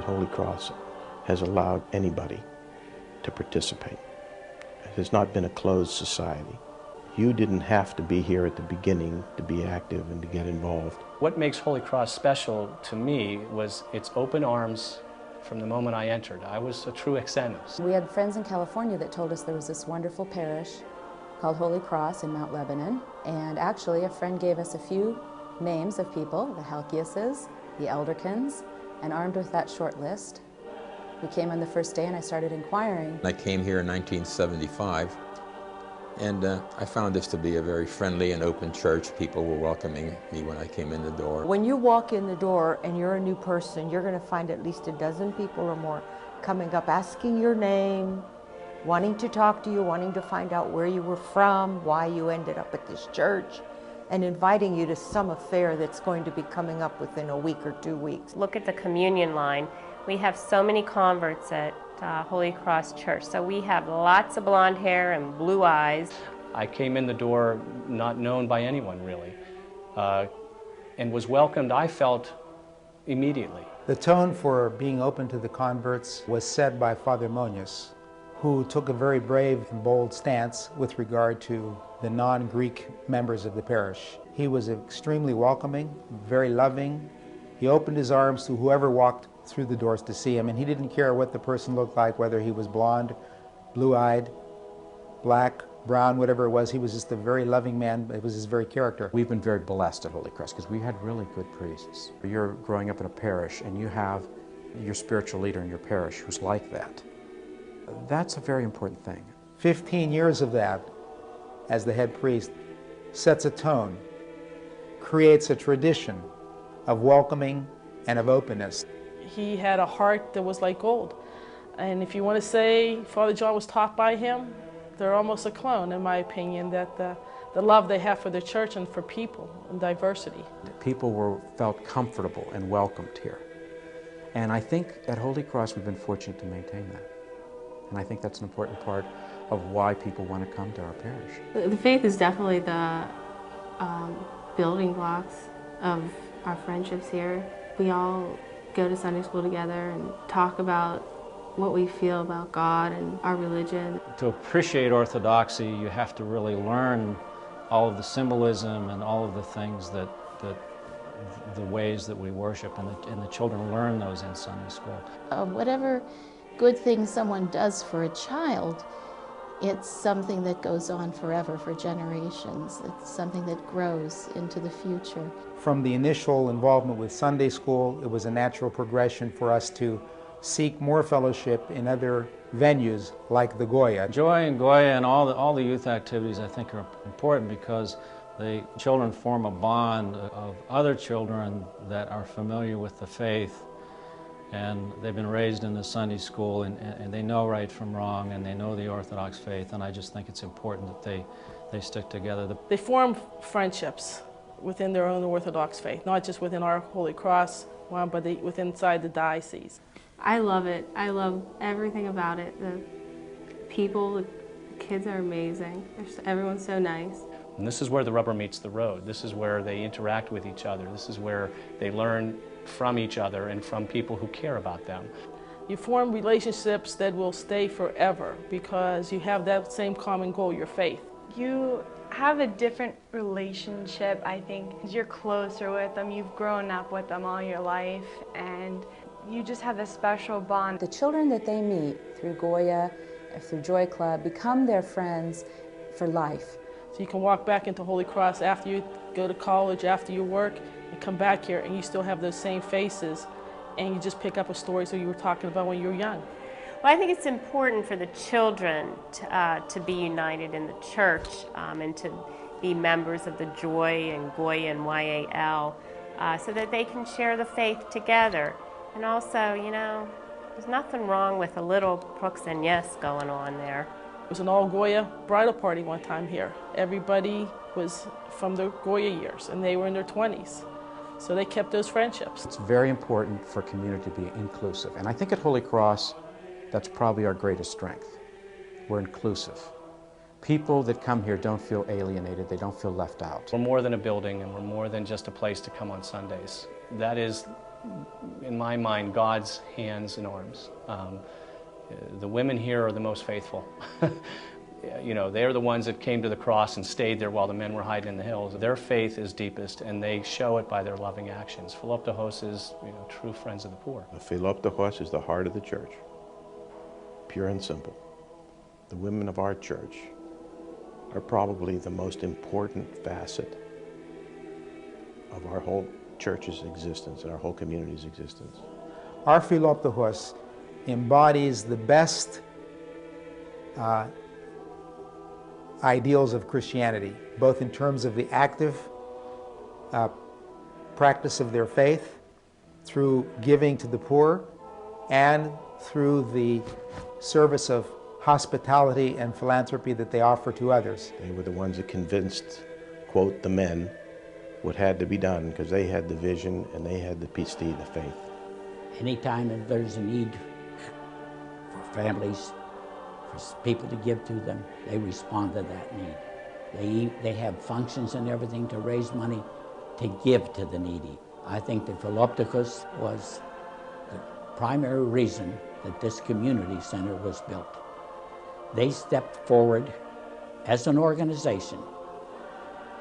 Holy Cross has allowed anybody to participate. It has not been a closed society. You didn't have to be here at the beginning to be active and to get involved. What makes Holy Cross special to me was its open arms from the moment I entered. I was a true exenus. We had friends in California that told us there was this wonderful parish called Holy Cross in Mount Lebanon, and actually a friend gave us a few names of people, the Halkiases, the Elderkins, and armed with that short list, we came on the first day and I started inquiring. I came here in 1975, and I found this to be a very friendly and open church. People were welcoming me when I came in the door. When you walk in the door and you're a new person, you're going to find at least a dozen people or more coming up, asking your name, wanting to talk to you, wanting to find out where you were from, why you ended up at this church, and inviting you to some affair that's going to be coming up within a week or 2 weeks. Look at the communion line. We have so many converts at Holy Cross Church. So we have lots of blonde hair and blue eyes. I came in the door not known by anyone really, and was welcomed, I felt, immediately. The tone for being open to the converts was set by Father Monius, who took a very brave and bold stance with regard to the non-Greek members of the parish. He was extremely welcoming, very loving. He opened his arms to whoever walked through the doors to see him, and he didn't care what the person looked like, whether he was blonde, blue-eyed, black, brown, whatever it was. He was just a very loving man. It was his very character. We've been very blessed at Holy Cross because we had really good priests. You're growing up in a parish and you have your spiritual leader in your parish who's like that. That's a very important thing. 15 years of that as the head priest sets a tone, creates a tradition of welcoming and of openness. He had a heart that was like gold. And if you want to say Father John was taught by him, they're almost a clone, in my opinion, that the love they have for the church and for people and diversity. People felt comfortable and welcomed here. And I think at Holy Cross we've been fortunate to maintain that. And I think that's an important part of why people want to come to our parish. The faith is definitely the building blocks of our friendships here. We all go to Sunday school together and talk about what we feel about God and our religion. To appreciate Orthodoxy, you have to really learn all of the symbolism and all of the things that the ways that we worship, and the children learn those in Sunday school. Whatever good thing someone does for a child, it's something that goes on forever, for generations. It's something that grows into the future. From the initial involvement with Sunday school, it was a natural progression for us to seek more fellowship in other venues like the Goya. Joy and Goya and all the youth activities I think are important because the children form a bond of other children that are familiar with the faith, and they've been raised in the Sunday school, and they know right from wrong, and they know the Orthodox faith, and I just think it's important that they stick together. They form friendships within their own Orthodox faith, not just within our Holy Cross one, but within inside the diocese. I love it. I love everything about it. The people, the kids are amazing. Everyone's so nice. And this is where the rubber meets the road. This is where they interact with each other. This is where they learn from each other and from people who care about them. You form relationships that will stay forever because you have that same common goal, your faith. You have a different relationship, I think, because you're closer with them. You've grown up with them all your life, and you just have a special bond. The children that they meet through Goya, through Joy Club, become their friends for life. So you can walk back into Holy Cross after you go to college, after you work, and come back here and you still have those same faces, and you just pick up a story so you were talking about when you were young. Well, I think it's important for the children to be united in the church and to be members of the Joy and Goya and YAL so that they can share the faith together. And also, you know, there's nothing wrong with a little Brooks and Yes going on there. It was an all-Goya bridal party one time here. Everybody was from the Goya years, and they were in their 20s. So they kept those friendships. It's very important for community to be inclusive. And I think at Holy Cross, that's probably our greatest strength. We're inclusive. People that come here don't feel alienated, they don't feel left out. We're more than a building, and we're more than just a place to come on Sundays. That is in my mind, God's hands and arms. The women here are the most faithful. You know, they're the ones that came to the cross and stayed there while the men were hiding in the hills. Their faith is deepest, and they show it by their loving actions. Philoptochos is, you know, true friends of the poor. The Philoptochos is the heart of the church, pure and simple. The women of our church are probably the most important facet of our whole church's existence and our whole community's existence. Our Philoptochos embodies the best ideals of Christianity, both in terms of the active practice of their faith, through giving to the poor, and through the service of hospitality and philanthropy that they offer to others. They were the ones that convinced, quote, the men what had to be done, because they had the vision and they had the pisti, the faith. Anytime that there's a need for families, for people to give to them, they respond to that need. They have functions and everything to raise money to give to the needy. I think that Philoptochos was the primary reason that this community center was built. They stepped forward as an organization,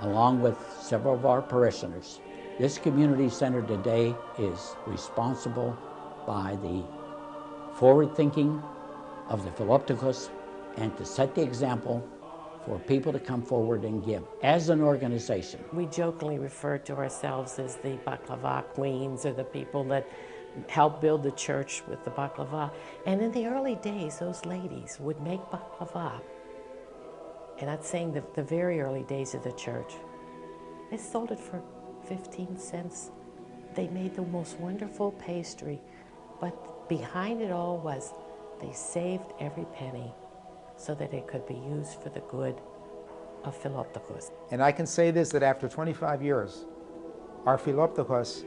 along with several of our parishioners. This community center today is responsible by the forward thinking of the Philoptochos, and to set the example for people to come forward and give as an organization. We jokingly refer to ourselves as the baklava queens, or the people that helped build the church with the baklava. And in the early days, those ladies would make baklava. And I'm saying the very early days of the church. They sold it for 15 cents. They made the most wonderful pastry, but behind it all was they saved every penny so that it could be used for the good of Philoptochos. And I can say this, that after 25 years, our Philoptochos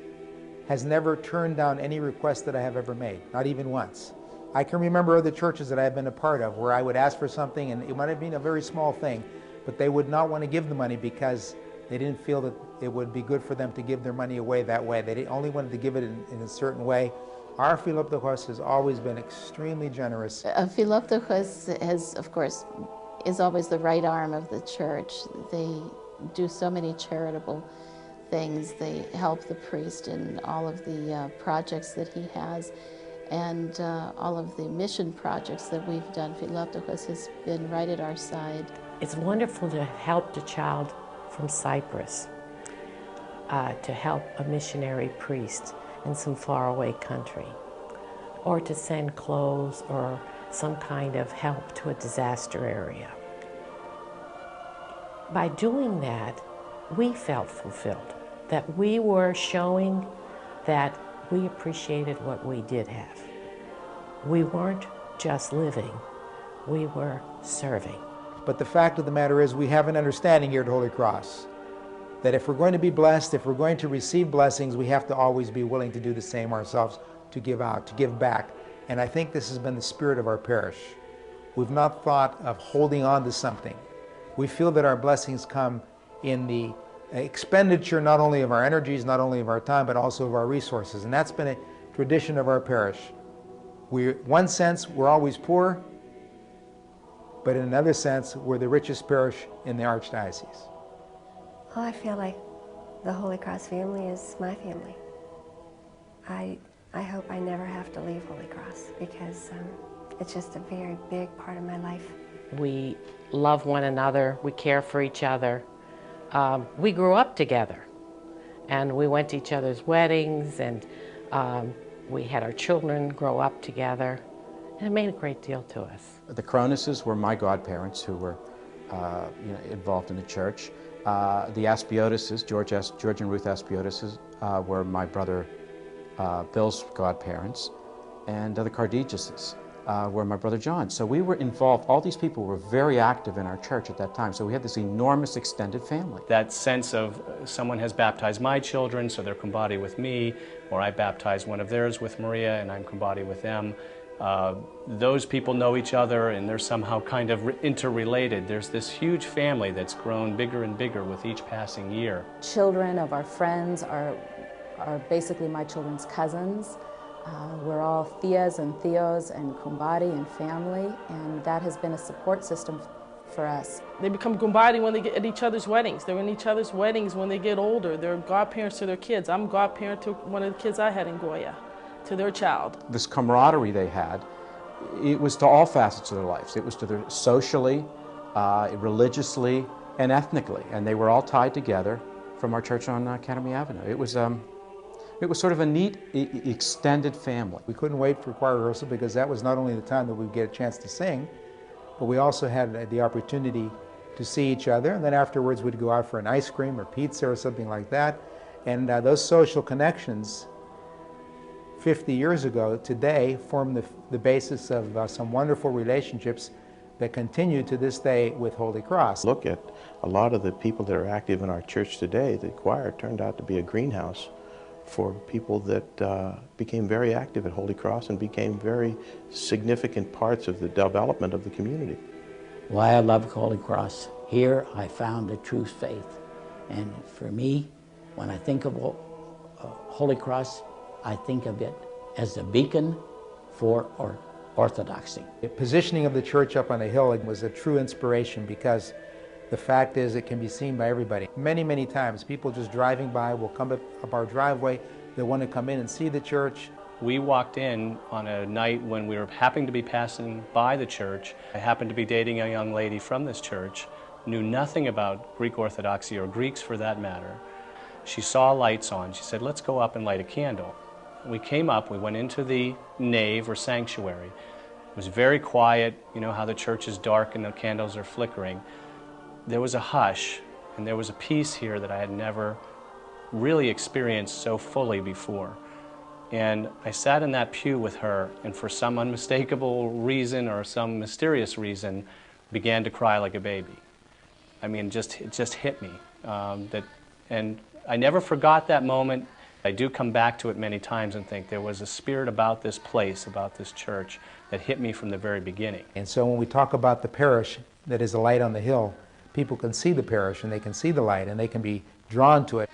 has never turned down any request that I have ever made, not even once. I can remember other churches that I have been a part of where I would ask for something, and it might have been a very small thing, but they would not want to give the money because they didn't feel that it would be good for them to give their money away that way. They only wanted to give it in a certain way. Our Philoptochos has always been extremely generous. Philoptochos has, of course, is always the right arm of the church. They do so many charitable things. They help the priest in all of the projects that he has, and all of the mission projects that we've done. Philoptochos has been right at our side. It's wonderful to help the child from Cyprus, to help a missionary priest in some faraway country, or to send clothes or some kind of help to a disaster area. By doing that, we felt fulfilled, that we were showing that we appreciated what we did have. We weren't just living, we were serving. But the fact of the matter is, we have an understanding here at Holy Cross that if we're going to be blessed, if we're going to receive blessings, we have to always be willing to do the same ourselves, to give out, to give back. And I think this has been the spirit of our parish. We've not thought of holding on to something. We feel that our blessings come in the expenditure not only of our energies, not only of our time, but also of our resources. And that's been a tradition of our parish. In one sense, we're always poor, but in another sense, we're the richest parish in the Archdiocese. Well, I feel like the Holy Cross family is my family. I hope I never have to leave Holy Cross, because it's just a very big part of my life. We love one another, we care for each other. We grew up together, and we went to each other's weddings, and we had our children grow up together, and it made a great deal to us. The Cronises were my godparents who were involved in the church. The Aspiotuses, George and Ruth Aspiotuses, were my brother Bill's godparents, and the Cardigiuses were my brother John. So we were involved, all these people were very active in our church at that time, so we had this enormous extended family. That sense of someone has baptized my children, so they're combati with me, or I baptized one of theirs with Maria, and I'm combati with them. Those people know each other, and they're somehow kind of interrelated. There's this huge family that's grown bigger and bigger with each passing year. Children of our friends are are basically my children's cousins. We're all Theas and Theos and Kumbadi and family, and that has been a support system for us. They become Kumbadi when they get at each other's weddings. They're in each other's weddings when they get older. They're godparents to their kids. I'm godparent to one of the kids I had in Goya, to their child. This camaraderie they had, it was to all facets of their lives. It was to their socially, religiously, and ethnically, and they were all tied together from our church on Academy Avenue. It was sort of a neat, extended family. We couldn't wait for choir rehearsal because that was not only the time that we'd get a chance to sing, but we also had the opportunity to see each other, and then afterwards we'd go out for an ice cream or pizza or something like that. And those social connections 50 years ago today form the basis of some wonderful relationships that continue to this day with Holy Cross. Look at a lot of the people that are active in our church today. The choir turned out to be a greenhouse for people that became very active at Holy Cross and became very significant parts of the development of the community. Why I love Holy Cross. Here I found the true faith. And for me, when I think of Holy Cross, I think of it as a beacon for orthodoxy. The positioning of the church up on a hill was a true inspiration because the fact is it can be seen by everybody. Many, many times people just driving by will come up our driveway, they want to come in and see the church. We walked in on a night when we were happening to be passing by the church. I happened to be dating a young lady from this church, knew nothing about Greek Orthodoxy or Greeks for that matter. She saw lights on. She said, let's go up and light a candle. We came up, we went into the nave or sanctuary. It was very quiet. You know how the church is dark and the candles are flickering. There was a hush, and there was a peace here that I had never really experienced so fully before. And I sat in that pew with her, and for some unmistakable reason or some mysterious reason, began to cry like a baby. I mean, it just hit me. And I never forgot that moment. I do come back to it many times and think there was a spirit about this place, about this church, that hit me from the very beginning. And so when we talk about the parish that is a light on the hill, people can see the parish and they can see the light and they can be drawn to it.